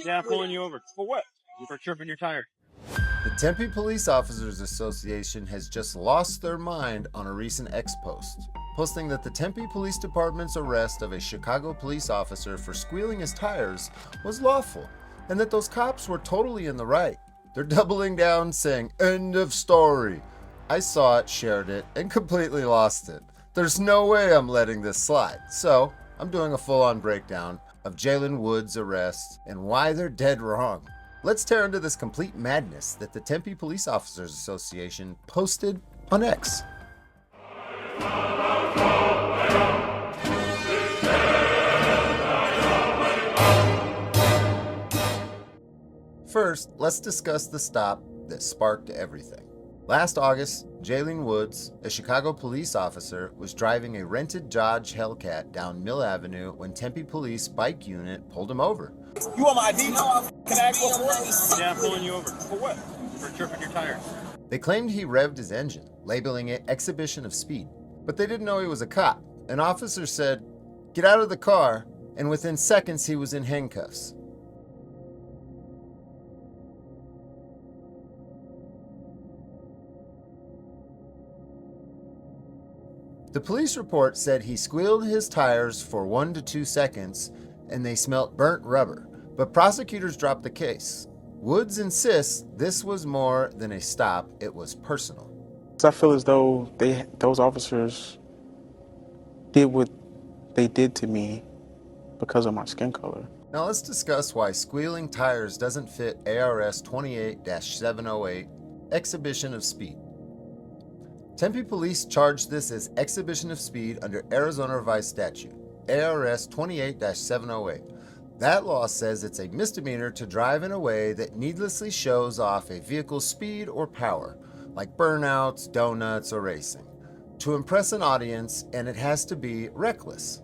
Yeah, pulling you over. For what? For tripping your tire. The Tempe Police Officers Association has just lost their mind on a recent X post, posting that the Tempe Police Department's arrest of a Chicago police officer for squealing his tires was lawful, and that those cops were totally in the right. They're doubling down, saying, "End of story." I saw it, shared it, and completely lost it. There's no way I'm letting this slide, so I'm doing a full-on breakdown of Jalen Wood's arrest and why they're dead wrong. Let's tear into this complete madness that the Tempe Police Officers Association posted on X. First, let's discuss the stop that sparked everything. Last August, Jalen Woods, a Chicago police officer, was driving a rented Dodge Hellcat down Mill Avenue when Tempe Police Bike Unit pulled him over. You want my ID? No. Can I ask what for? Yeah, pulling you over. For what? For tripping your tires. They claimed he revved his engine, labeling it exhibition of speed. But they didn't know he was a cop. An officer said, "Get out of the car," and within seconds he was in handcuffs. The police report said he squealed his tires for 1 to 2 seconds and they smelt burnt rubber, but prosecutors dropped the case. Woods insists this was more than a stop, it was personal. I feel as though those officers did what they did to me because of my skin color. Now let's discuss why squealing tires doesn't fit ARS 28-708, exhibition of speed. Tempe Police charged this as exhibition of speed under Arizona Revised Statute, ARS 28-708. That law says it's a misdemeanor to drive in a way that needlessly shows off a vehicle's speed or power, like burnouts, donuts, or racing, to impress an audience, and it has to be reckless.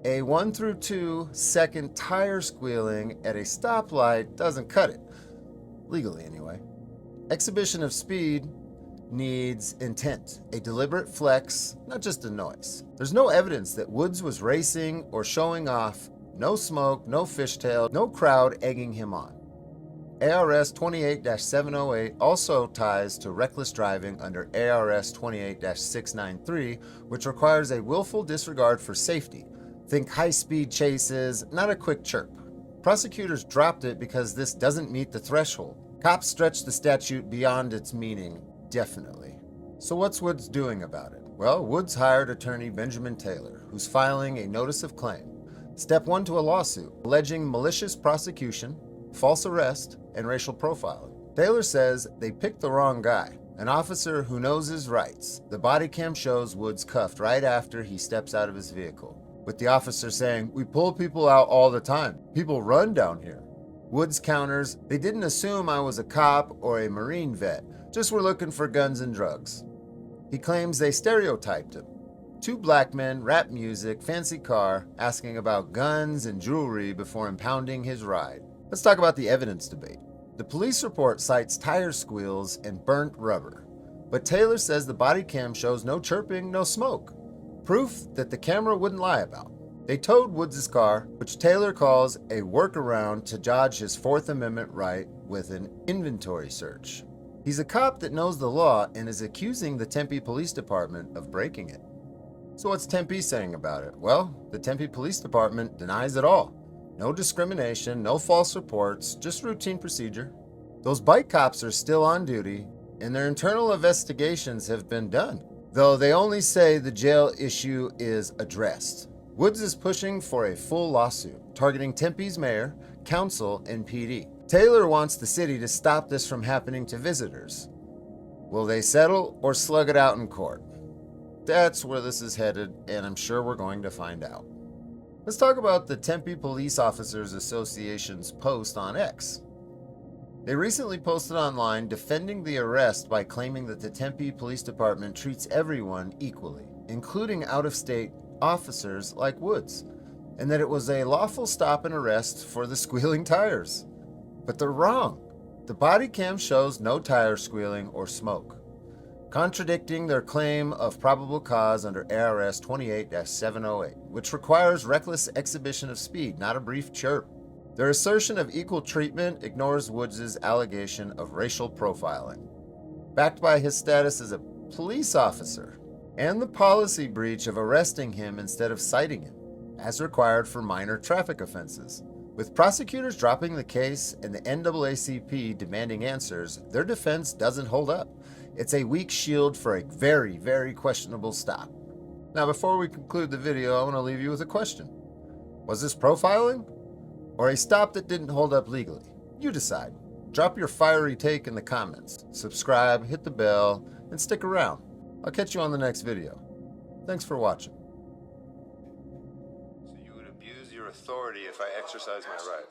A 1 through 2 second tire squealing at a stoplight doesn't cut it, legally anyway. Exhibition of speed needs intent, a deliberate flex, not just a noise. There's no evidence that Woods was racing or showing off, no smoke, no fishtail, no crowd egging him on. ARS 28-708 also ties to reckless driving under ARS 28-693, which requires a willful disregard for safety. Think high-speed chases, not a quick chirp. Prosecutors dropped it because this doesn't meet the threshold. Cops stretched the statute beyond its meaning. Definitely. So what's Woods doing about it? Well, Woods hired attorney Benjamin Taylor, who's filing a notice of claim. Step 1 to a lawsuit, alleging malicious prosecution, false arrest, and racial profiling. Taylor says they picked the wrong guy, an officer who knows his rights. The body cam shows Woods cuffed right after he steps out of his vehicle, with the officer saying, "We pull people out all the time. People run down here." Woods counters, "They didn't assume I was a cop or a Marine vet. Just were looking for guns and drugs." He claims they stereotyped him. 2 black men, rap music, fancy car, asking about guns and jewelry before impounding his ride. Let's talk about the evidence debate. The police report cites tire squeals and burnt rubber, but Taylor says the body cam shows no chirping, no smoke. Proof that the camera wouldn't lie about. They towed Woods' car, which Taylor calls a workaround to dodge his Fourth Amendment right with an inventory search. He's a cop that knows the law and is accusing the Tempe Police Department of breaking it. So what's Tempe saying about it? Well, the Tempe Police Department denies it all. No discrimination, no false reports, just routine procedure. Those bike cops are still on duty, and their internal investigations have been done, though they only say the jail issue is addressed. Woods is pushing for a full lawsuit, targeting Tempe's mayor, council, and PD. Taylor wants the city to stop this from happening to visitors. Will they settle or slug it out in court? That's where this is headed, and I'm sure we're going to find out. Let's talk about the Tempe Police Officers Association's post on X. They recently posted online defending the arrest by claiming that the Tempe Police Department treats everyone equally, including out-of-state officers like Woods, and that it was a lawful stop and arrest for the squealing tires. But they're wrong. The body cam shows no tire squealing or smoke, contradicting their claim of probable cause under ARS 28-708, which requires reckless exhibition of speed, not a brief chirp. Their assertion of equal treatment ignores Woods' allegation of racial profiling, backed by his status as a police officer, and the policy breach of arresting him instead of citing him, as required for minor traffic offenses. With prosecutors dropping the case and the NAACP demanding answers, their defense doesn't hold up. It's a weak shield for a very, very questionable stop. Now, before we conclude the video, I want to leave you with a question. Was this profiling? Or a stop that didn't hold up legally? You decide. Drop your fiery take in the comments. Subscribe, hit the bell, and stick around. I'll catch you on the next video. Thanks for watching. So you would abuse your authority if I exercise my right?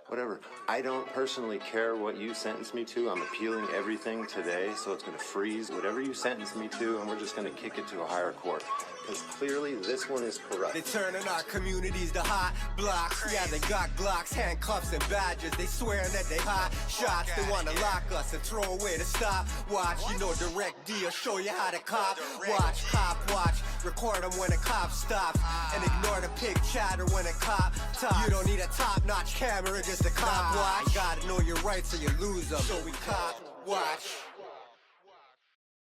Whatever. I don't personally care what you sentence me to. I'm appealing everything today, so it's going to freeze whatever you sentence me to, and we're just going to kick it to a higher court. Because clearly this one is corrupt. They turning our communities to hot blocks. Yeah, they got Glocks, handcuffs, and badges. They swearing that they hot shots. They want to lock us and throw away the stop. Watch, you know, direct deal, show you how to cop. Watch, cop, watch. Record them when a cop stops. And ignore the pig chatter when a cop talks. You don't need a top-notch camera, just a cop watch. You gotta know your rights or you lose them. So we cop, watch.